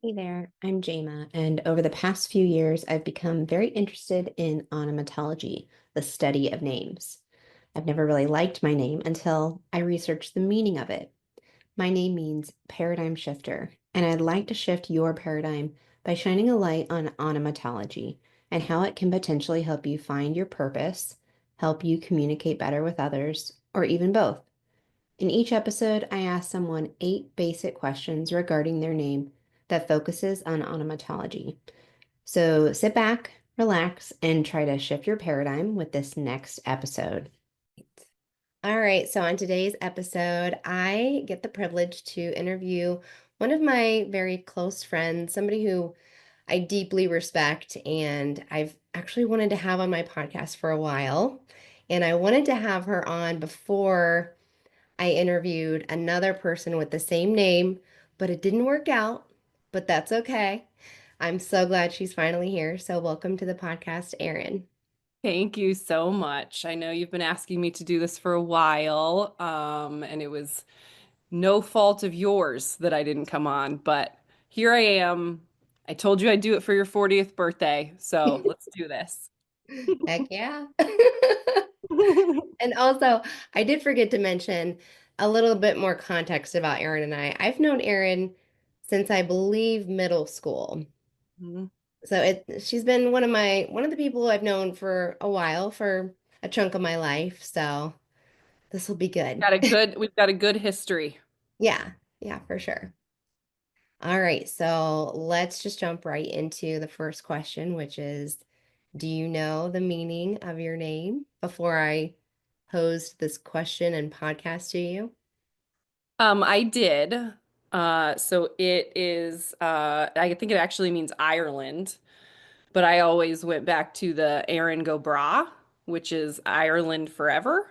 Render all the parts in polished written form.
Hey there, I'm Jama, and over the past few years, I've become very interested in onomatology, the study of names. I've never really liked my name until I researched the meaning of it. My name means paradigm shifter, and I'd like to shift your paradigm by shining a light on onomatology and how it can potentially help you find your purpose, help you communicate better with others, or even both. In each episode, I ask someone 8 basic questions regarding their name that focuses on onomatology. So sit back, relax, and try to shift your paradigm with this next episode. All right, so on today's episode, I get the privilege to interview one of my very close friends, somebody who I deeply respect, and I've actually wanted to have on my podcast for a while. And I wanted to have her on before I interviewed another person with the same name, but it didn't work out. But that's okay. I'm so glad she's finally here. So, welcome to the podcast, Erin. Thank you so much. I know you've been asking me to do this for a while, and it was no fault of yours that I didn't come on, but here I am. I told you I'd do it for your 40th birthday, so let's do this. Heck yeah. And also, I did forget to mention a little bit more context about Erin and I. I've known Erin since I believe middle school. Mhm. So she's been one of the people I've known for a while, for a chunk of my life. So this will be good. We've got a good history. Yeah, yeah, for sure. All right, so let's just jump right into the first question, which is, do you know the meaning of your name before I posed this question and podcast to you? I did. So it is, I think it actually means Ireland, but I always went back to the Erin go Bra, which is Ireland forever.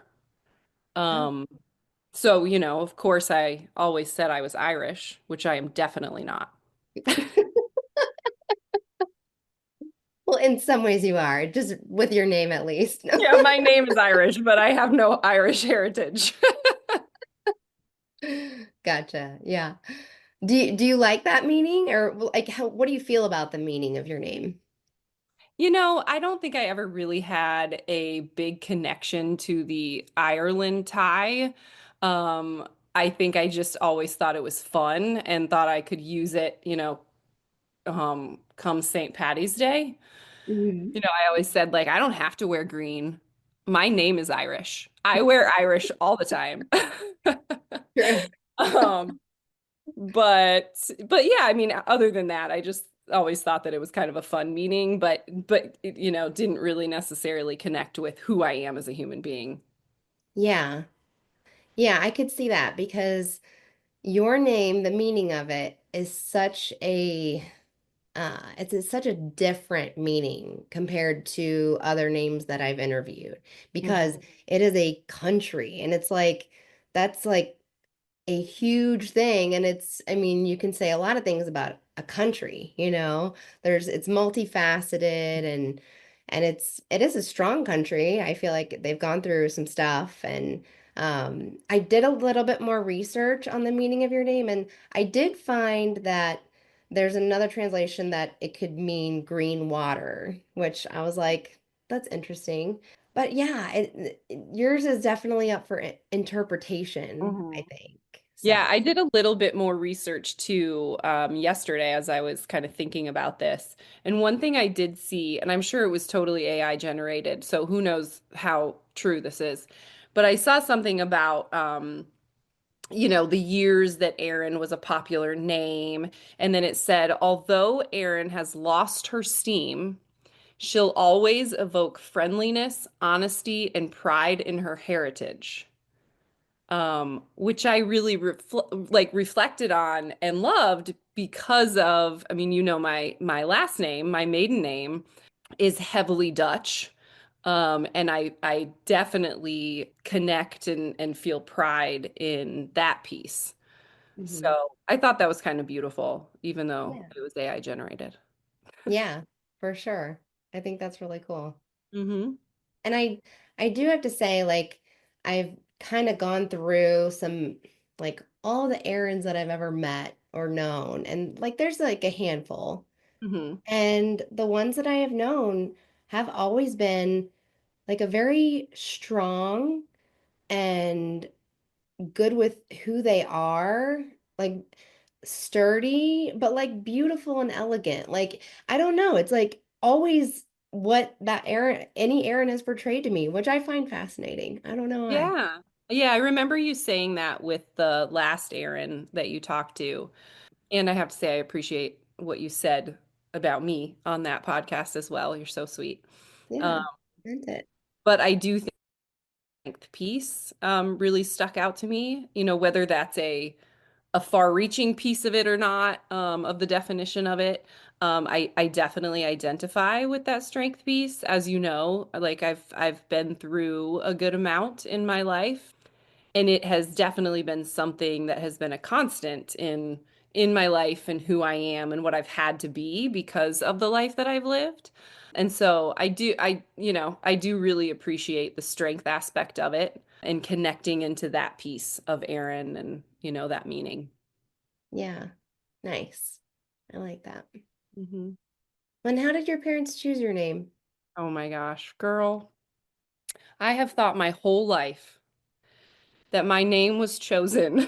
Oh. Um, So, of course, I always said I was Irish, which I am definitely not. Well, in some ways you are, just with your name at least. Yeah, my name is Irish, but I have no Irish heritage. Gotcha. Yeah. Do you like that meaning, or like what do you feel about the meaning of your name? I don't think I ever really had a big connection to the Ireland tie. I think I just always thought it was fun and thought I could use it, come St. Patty's Day. Mhm. I always said, like, I don't have to wear green. My name is Irish. I wear Irish all the time. True. Um, but yeah, I mean, other than that, I just always thought that it was kind of a fun meaning, but it, didn't really necessarily connect with who I am as a human being. Yeah. Yeah, I could see that because your name, the meaning of it is such a such a different meaning compared to other names that I've interviewed because Mhm. it is a country and it's like that's like a huge thing, and I mean, you can say a lot of things about a country, it's multifaceted, and it is a strong country. I feel like they've gone through some stuff, and I did a little bit more research on the meaning of your name, and I did find that there's another translation that it could mean green water, which I was like, that's interesting. But yeah, yours is definitely up for interpretation, I Mhm. think. Yeah, So, I did a little bit more research too yesterday as I was kind of thinking about this. And one thing I did see, and I'm sure it was totally AI generated, so who knows how true this is, but I saw something about the years that Erin was a popular name. And then it said, although Erin has lost her steam, she'll always evoke friendliness, honesty, and pride in her heritage. Which I really reflected on and loved because of, I mean, my last name, my maiden name is heavily Dutch. And I definitely connect and feel pride in that piece. mhm. So I thought that was kind of beautiful, even though Yeah. it was AI generated. Yeah, for sure. I think that's really cool. Hmm. And I do have to say, like, I've kind of gone through some, like, all the errands that I've ever met. or known. And like there's like a handful. Hmm. And the ones that I have known have always been like a very strong and good with who they are, like sturdy, but like beautiful and elegant. Like, I don't know, it's like always what that Aaron, any Aaron has portrayed to me, which I find fascinating. I don't know why. Yeah. Yeah, I remember you saying that with the last Erin that you talked to. And I have to say, I appreciate what you said about me on that podcast as well. You're so sweet. Um, Yeah, meant it. but I do think the piece really stuck out to me, whether that's a far-reaching piece of it or not, of the definition of it. I definitely identify with that strength piece. As you know, like I've been through a good amount in my life, and it has definitely been something that has been a constant in my life and who I am and what I've had to be because of the life that I've lived. And so I do really appreciate the strength aspect of it and connecting into that piece of Erin and, that meaning. Yeah, nice. I like that. Hmm. And how did your parents choose your name? Oh my gosh, girl. I have thought my whole life that my name was chosen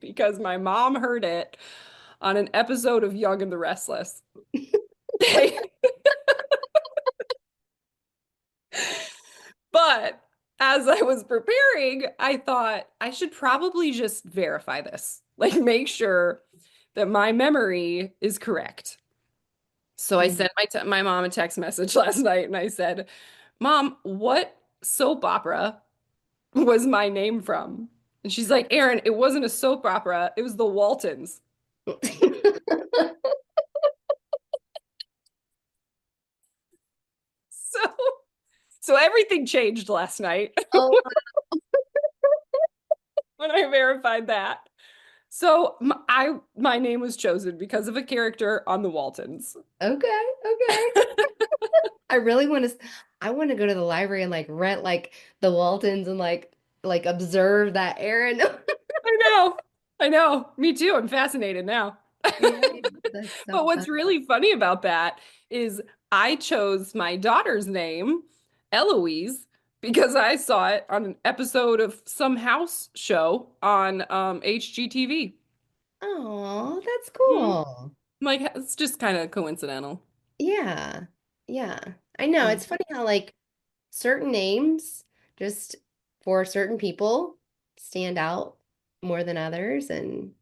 because my mom heard it on an episode of Young and the Restless. But as I was preparing, I thought I should probably just verify this, like make sure that my memory is correct. So I Mhm. sent my mom a text message last night and I said, Mom, what soap opera was my name from? And she's like, Erin, it wasn't a soap opera, it was the Waltons. So so everything changed last night Oh, when I verified that. So my name was chosen because of a character on the Waltons. okay, okay. I really want to. I want to go to the library and like rent like the Waltons and like observe that Aaron. I know. I know. Me too. I'm fascinated now. Yeah, that's But so what's fun. really funny about that is I chose my daughter's name, Eloise, because I saw it on an episode of some house show on HGTV. Oh, that's Mhm. cool. Like it's just kind of coincidental. Yeah, yeah. I know. Mhm. It's funny how like certain names just for certain people stand out more than others, and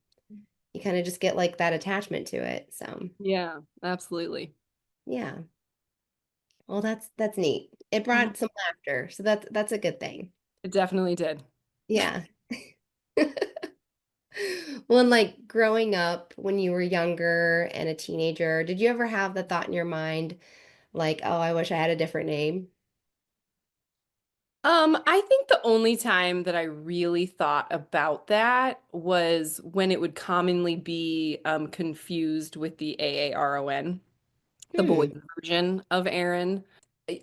you kind of just get like that attachment to it. So Yeah, absolutely. yeah. Well, that's neat. It Mhm. brought some laughter, so that's a good thing. It definitely did. Yeah. Well, and like growing up when you were younger and a teenager, did you ever have the thought in your mind, like, oh, I wish I had a different name? I think the only time that I really thought about that was when it would commonly be confused with the AARON, the boys' Hmm. version of Aaron.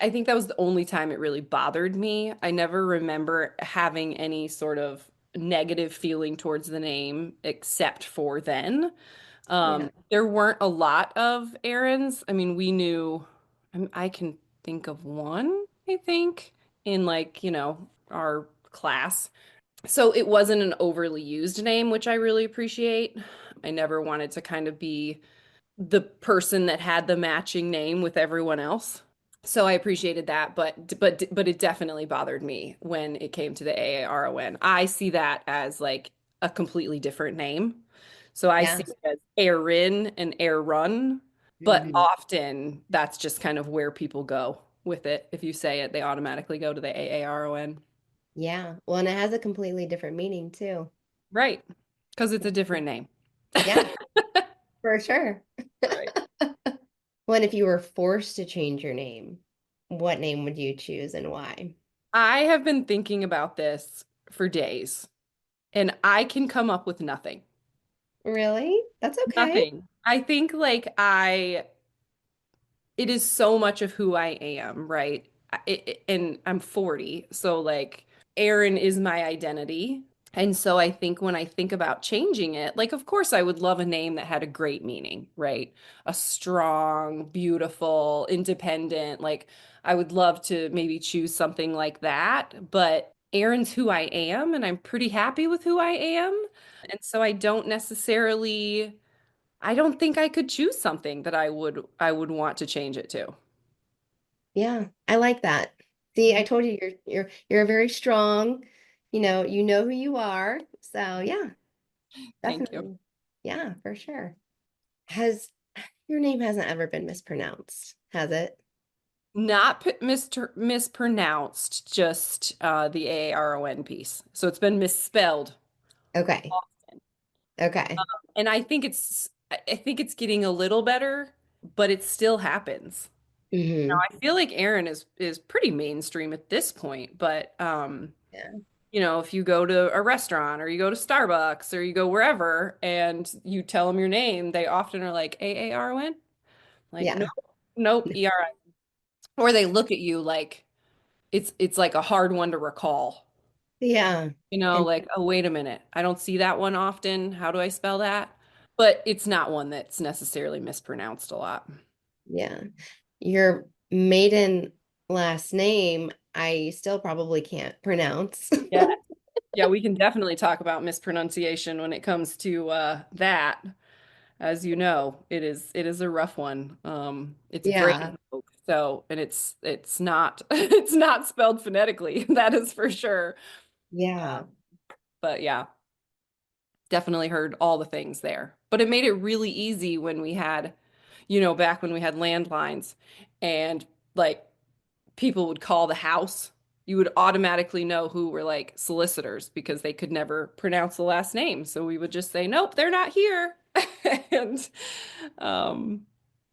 I think that was the only time it really bothered me. I never remember having any sort of negative feeling towards the name except for then. Yeah. There weren't a lot of errands. I mean, we knew, I can think of one, I think, in like, our class. So it wasn't an overly used name, which I really appreciate. I never wanted to kind of be the person that had the matching name with everyone else. So I appreciated that, but it definitely bothered me when it came to the AARON. I see that as like a completely different name. So I see Yeah. it as Erin and Aaron, but Hmm. often that's just kind of where people go with it. If you say it, they automatically go to the AARON. Yeah. Well, and it has a completely different meaning too. Right. Because it's a different name. Yeah, for sure. Right. When if you were forced to change your name, what name would you choose and why? I have been thinking about this for days and I can come up with nothing. Really? That's okay. Nothing. I think it is so much of who I am, right? And I'm 40, so like Erin is my identity. And so I think when I think about changing it, like, of course, I would love a name that had a great meaning, right? A strong, beautiful, independent, like, I would love to maybe choose something like that. But Erin's who I am, and I'm pretty happy with who I am. And so I don't think I could choose something that I would want to change it to. Yeah, I like that. See, I told you you're very strong. You know who you are. So yeah, Thank you. definitely. Yeah, for sure. Has your name hasn't ever been mispronounced, has it? Not mispronounced, just the Aaron piece. So it's been misspelled Okay. often. Okay. And I think it's getting a little better, but it still happens. Now, Hmm. I feel like Aaron is pretty mainstream at this point, but Yeah. if you go to a restaurant or you go to Starbucks or you go wherever and you tell them your name, they often are like Aaron. Like, nope, Yeah. nope, Erin. Or they look at you like it's like a hard one to recall. Yeah. And Like, oh, wait a minute. I don't see that one often. How do I spell that? But it's not one that's necessarily mispronounced a lot. yeah. Your maiden last name, I still probably can't pronounce. Yeah. Yeah, we can definitely talk about mispronunciation when it comes to that. As you know, it is a rough one. It's Yeah. Vrayfolk, so and it's not it's not spelled phonetically. That is for sure. Yeah. But yeah, definitely heard all the things there. But it made it really easy when we had, back when we had landlines and like people would call the house. You would automatically know who were like solicitors because they could never pronounce the last name. So we would just say, nope, they're not here. And, um,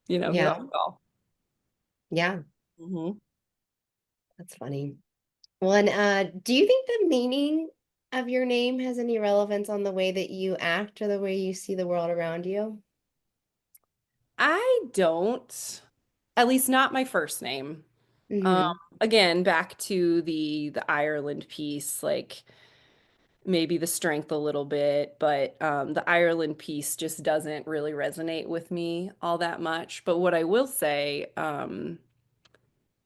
get off Yeah. the call. Yeah. Hmm. That's funny. Well, and do you think the meaning of your name has any relevance on the way that you act or the way you see the world around you? I don't, at least not my first name. Um, Hmm. again, back to the Ireland piece, like maybe the strength a little bit, but the Ireland piece just doesn't really resonate with me all that much. But what I will say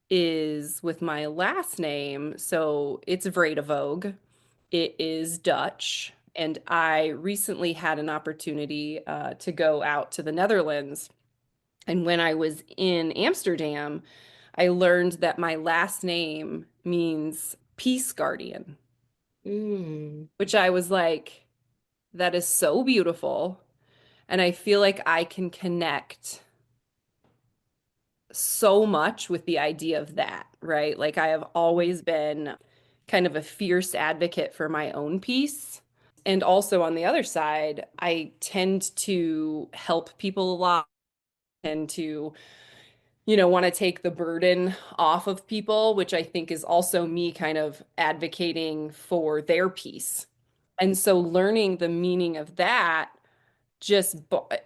is with my last name, so it's Vredevog. It is Dutch, and I recently had an opportunity to go out to the Netherlands. And when I was in Amsterdam, I learned that my last name means peace guardian, Mm. which I was like, that is so beautiful. And I feel like I can connect so much with the idea of that, right? Like I have always been kind of a fierce advocate for my own peace. And also on the other side, I tend to help people a lot and to want to take the burden off of people, which I think is also me kind of advocating for their peace. And so learning the meaning of that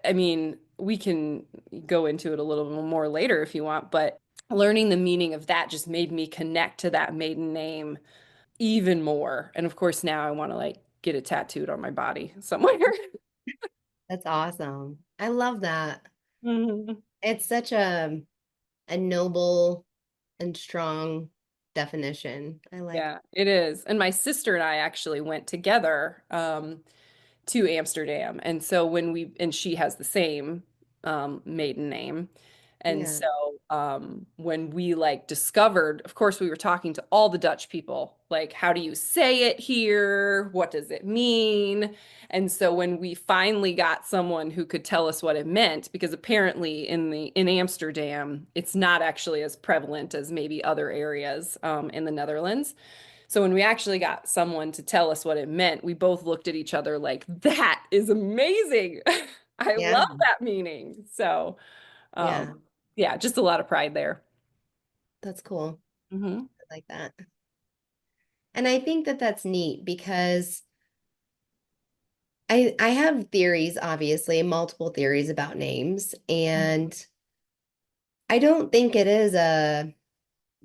I mean, we can go into it a little bit more later if you want, but learning the meaning of that just made me connect to that maiden name even more. And of course, now I want to like get it tattooed on my body somewhere. That's awesome. I love that. Mhm. It's such a noble and strong definition. I like. Yeah, it is. And my sister and I actually went together. To Amsterdam. And so and she has the same maiden name. And Yeah. so when we like discovered, of course, we were talking to all the Dutch people, like, how do you say it here? What does it mean? And so when we finally got someone who could tell us what it meant, because apparently in Amsterdam, it's not actually as prevalent as maybe other areas in the Netherlands. So when we actually got someone to tell us what it meant, we both looked at each other like, that is amazing. I Yeah. love that meaning. So, um, Yeah. yeah, just a lot of pride there. That's cool. Hmm. I like that. And I think that that's neat because I have theories, obviously, multiple theories about names, and I don't think it is a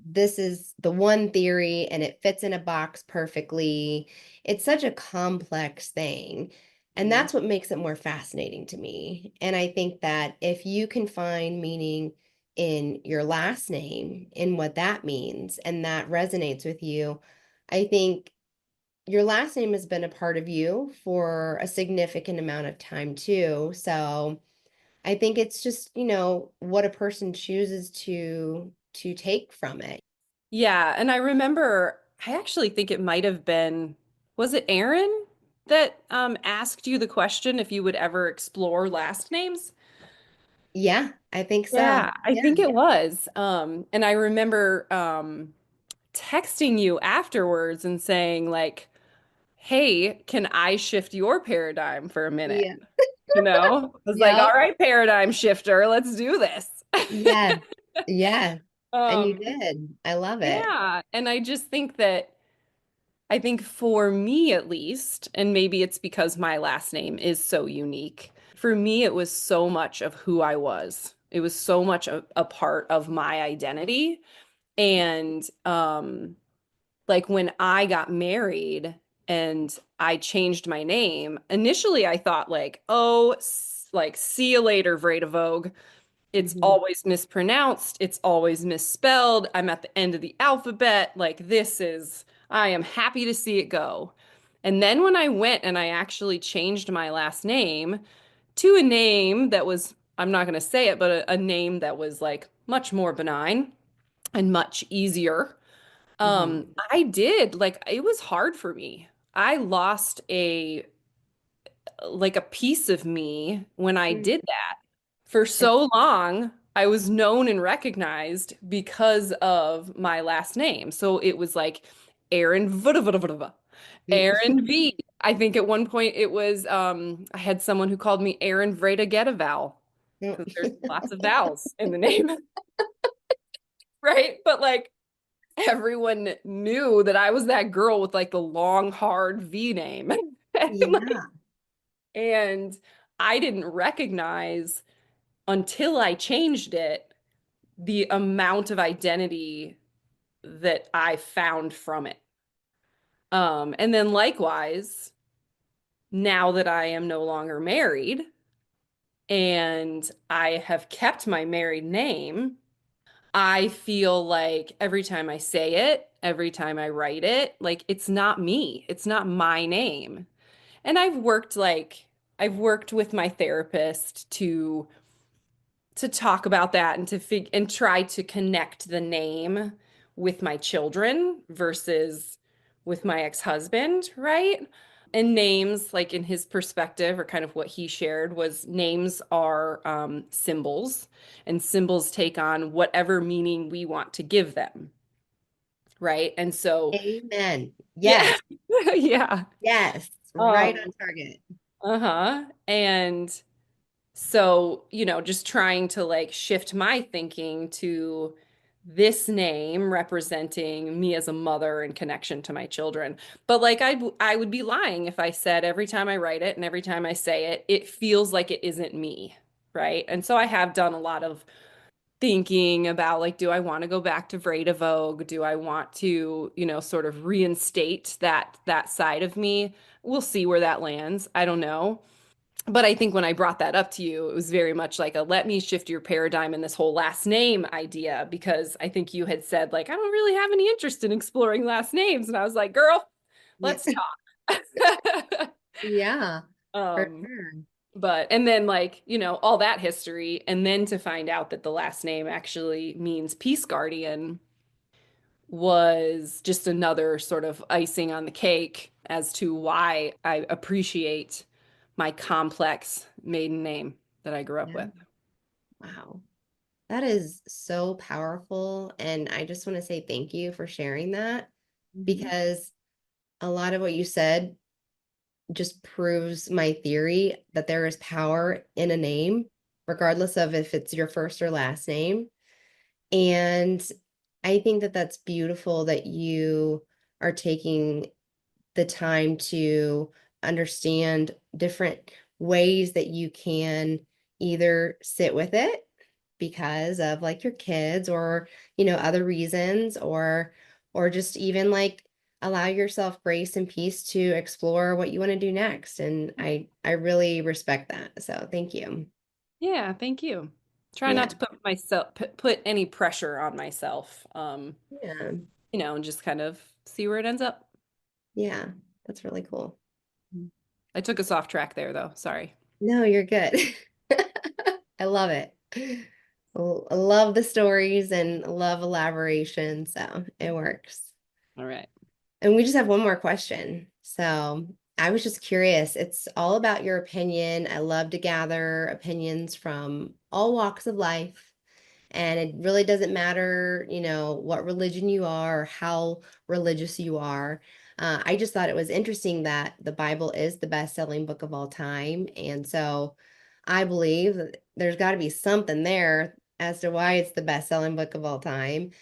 this is the one theory and it fits in a box perfectly. It's such a complex thing. And Mhm. that's what makes it more fascinating to me. And I think that if you can find meaning in your last name, in what that means, and that resonates with you, I think your last name has been a part of you for a significant amount of time too. So I think it's just, what a person chooses to take from it. Yeah, and I remember, I actually think it might have been, was it Erin that asked you the question if you would ever explore last names? Yeah, I think so. Yeah, I Yeah. think it was. And I remember texting you afterwards and saying like, "Hey, can I shift your paradigm for a minute?" Yeah. I was like, "All Yep. right, paradigm shifter, let's do this." Yes. Yes. And you Um, did. I love it. yeah, and I just think that I think for me at least, and maybe it's because my last name is so unique, for me, it was so much of who I was. It was so much a part of my identity. And like when I got married and I changed my name, initially I thought like, oh, like see you later, Vreda Vogue. It's Mhm. always mispronounced. It's always misspelled. I'm at the end of the alphabet. Like, I am happy to see it go. And then when I went and I actually changed my last name to a name that was, I'm not going to say it, but a name that was like much more benign and much easier. Mhm. I did, like, it was hard for me. I lost like a piece of me when I Mhm. did that. For It's so long, I was known and recognized because of my last name. So it was like Aaron Vudavudavudava, Aaron V. I think at one point it was I had someone who called me Aaron Vreda Getaval No. because there's lots of vowels in the name, right? But like everyone knew that I was that girl with like the long, hard V name. Yeah. And I didn't recognize until I changed it the amount of identity that I found from it. And then likewise, now that I am no longer married and I have kept my married name, I feel like every time I say it, every time I write it, like it's not me. It's not my name. And I've worked with my therapist to talk about that and and try to connect the name with my children versus with my ex-husband, right? And names, like in his perspective, or kind of what he shared, was names are symbols, and symbols take on whatever meaning we want to give them, right? And so, Amen. yeah, Yes. yeah. Yes. Right Um, on target. uh-huh. And so, just trying to like shift my thinking to this name representing me as a mother in connection to my children. But like I would be lying if I said every time I write it and every time I say it, it feels like it isn't me, right? And so I have done a lot of thinking about like, do I want to go back to Vreda Vogue? Do I want to, sort of reinstate that side of me? We'll see where that lands. I don't know. But I think when I brought that up to you, it was very much like a let me shift your paradigm in this whole last name idea, because I think you had said, like, I don't really have any interest in exploring last names. And I was like, girl, Yeah. let's talk. Yeah. For Um, sure. and then like, all that history, and then to find out that the last name actually means peace guardian was just another sort of icing on the cake as to why I appreciate my complex maiden name that I grew up Yeah. with. Wow. That is so powerful. And I just want to say thank you for sharing that Mhm. because a lot of what you said just proves my theory that there is power in a name, regardless of if it's your first or last name. And I think that that's beautiful that you are taking the time to understand different ways that you can either sit with it because of like your kids or, you know, other reasons or just even like allow yourself grace and peace to explore what you want to do next. And I really respect that. So thank you. Yeah, thank you. Try not Yeah. to put any pressure on myself. Yeah. And just kind of see where it ends up. Yeah. That's really cool. Mhm. I took us off track there though. Sorry. No, you're good. I love it. I love the stories and love elaboration, so it works. All right. And we just have one more question. So I was just curious. It's all about your opinion. I love to gather opinions from all walks of life. And it really doesn't matter, you know, what religion you are or how religious you are. I just thought it was interesting that the Bible is the best-selling book of all time. And so I believe that there's got to be something there as to why it's the best-selling book of all time.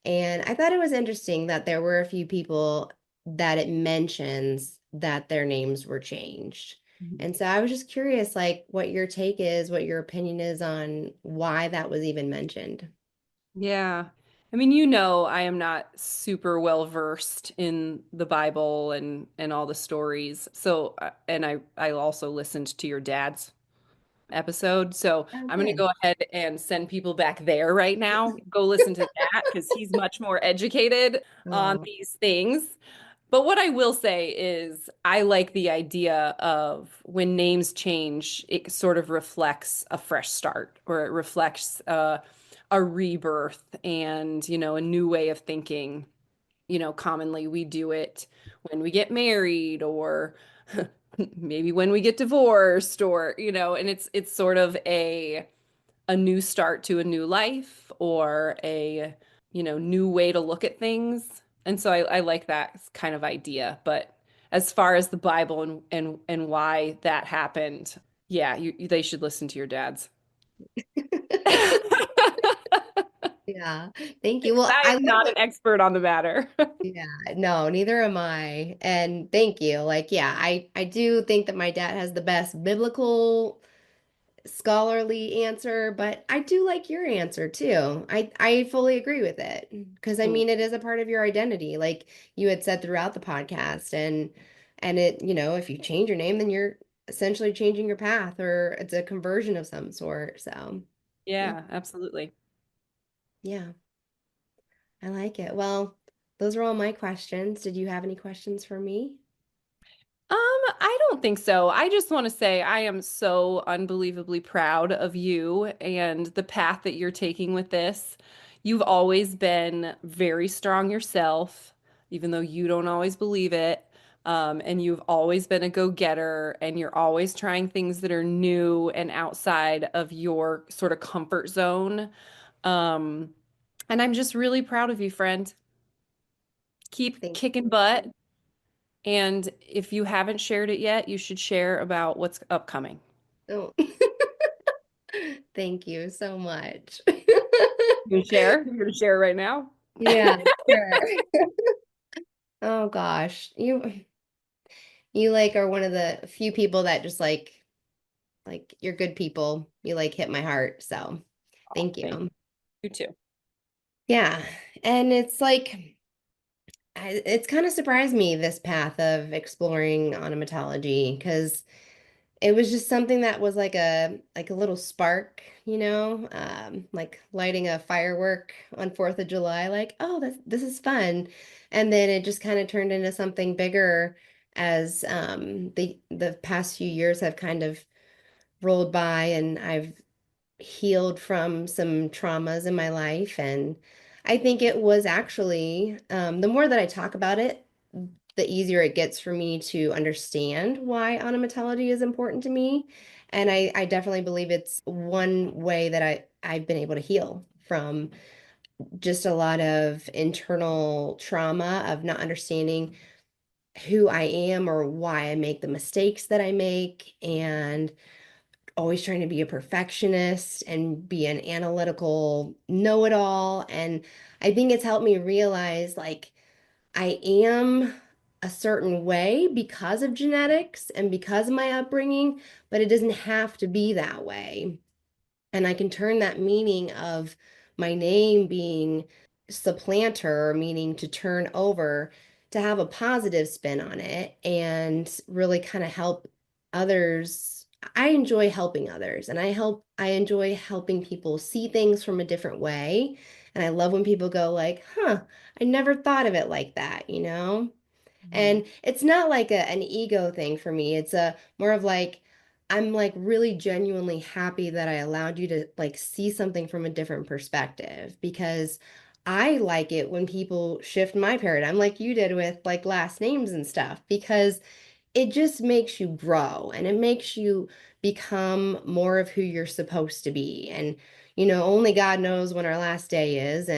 And I thought it was interesting that there were a few people that it mentions that their names were changed. Mhm. And so I was just curious, like, what your take is, what your opinion is on why that was even mentioned. Yeah. I mean, I am not super well versed in the Bible and all the stories. So, and I also listened to your dad's episode. So Oh, I'm going to good. go ahead and send people back there right now. Go listen to that because he's much more educated on Oh, these things. But what I will say is, I like the idea of when names change, it sort of reflects a fresh start or it reflects a rebirth and, a new way of thinking. Commonly we do it when we get married or maybe when we get divorced or, and it's sort of a new start to a new life or a new way to look at things. And so I like that kind of idea. But as far as the Bible and why that happened, yeah, they should listen to your dad's. yeah. Thank you. Well, I I am love not what, an expert on the matter. yeah, no, neither am I. And thank you. Like, yeah, I do think that my dad has the best biblical scholarly answer, but I do like your answer too. I fully agree with it because I Mm. mean it is a part of your identity, like you had said throughout the podcast, and it, you know, if you change your name, then you're essentially changing your path, or it's a conversion of some sort. So, yeah, Yeah, absolutely. yeah, I like it. Well, those are all my questions. Did you have any questions for me? I don't think so. I just want to say I am so unbelievably proud of you and the path that you're taking with this. You've always been very strong yourself, even though you don't always believe it. And you've always been a go-getter, and you're always trying things that are new and outside of your sort of comfort zone. Um, and I'm just really proud of you, friend. Keep Thank kicking butt. And if you haven't shared it yet, you should share about what's upcoming. you. Thank you so much. You can share? You're gonna share right now? Yeah, sure. Oh gosh. You like are one of the few people that just like you're good people. You like hit my heart. So, Oh, thank thank you. you too. Yeah. And it's like it's kind of surprised me this path of exploring onomatology because it was just something that was like a little spark, you know, like lighting a firework on 4th of July, like, oh, this is fun. And then it just kind of turned into something bigger as the past few years have kind of rolled by and I've healed from some traumas in my life. And I think it was actually, the more that I talk about it, the easier it gets for me to understand why onomatology is important to me. And I definitely believe it's one way that I've been able to heal from just a lot of internal trauma of not understanding who I am or why I make the mistakes that I make, and always trying to be a perfectionist and be an analytical know-it-all. And I think it's helped me realize like I am a certain way because of genetics and because of my upbringing, but it doesn't have to be that way. and I can turn that meaning of my name being supplanter, meaning to turn over, to have a positive spin on it and really kind of help others. I enjoy helping others and I enjoy helping people see things from a different way. And I love when people go like, "Huh, I never thought of it like that," you know? Mhm. And it's not like an ego thing for me. It's a more of like I'm like really genuinely happy that I allowed you to like see something from a different perspective because I like it when people shift my paradigm like you did with like last names and stuff because it just makes you grow and it makes you become more of who you're supposed to be. And only God knows when our last day is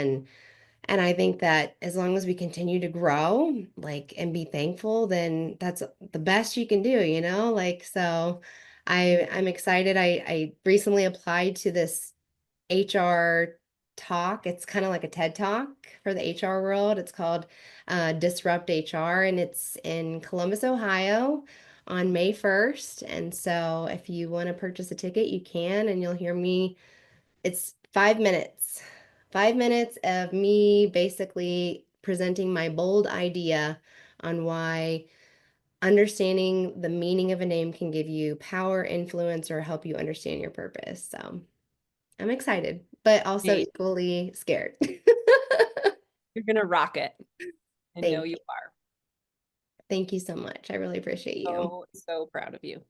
and I think that as long as we continue to grow, like, and be thankful, then that's the best you can do, you know? Like, so I'm excited. I recently applied to this HR talk. It's kind of like a TED Talk for the HR world. It's called Disrupt HR, and it's in Columbus, Ohio on May 1st. And so if you want to purchase a ticket, you can, and you'll hear me it's 5 minutes. 5 minutes of me basically presenting my bold idea on why understanding the meaning of a name can give you power, influence, or help you understand your purpose. So I'm excited, but also Hey, equally scared. you're gonna rock it. I know Thank you you. are. Thank you so much. I really appreciate you. So, so proud of you.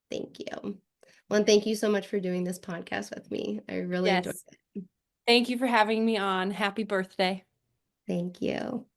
Thank you. Well, and thank you so much for doing this podcast with me. I really enjoyed Yes. it. Thank you for having me on. Happy birthday. Thank you.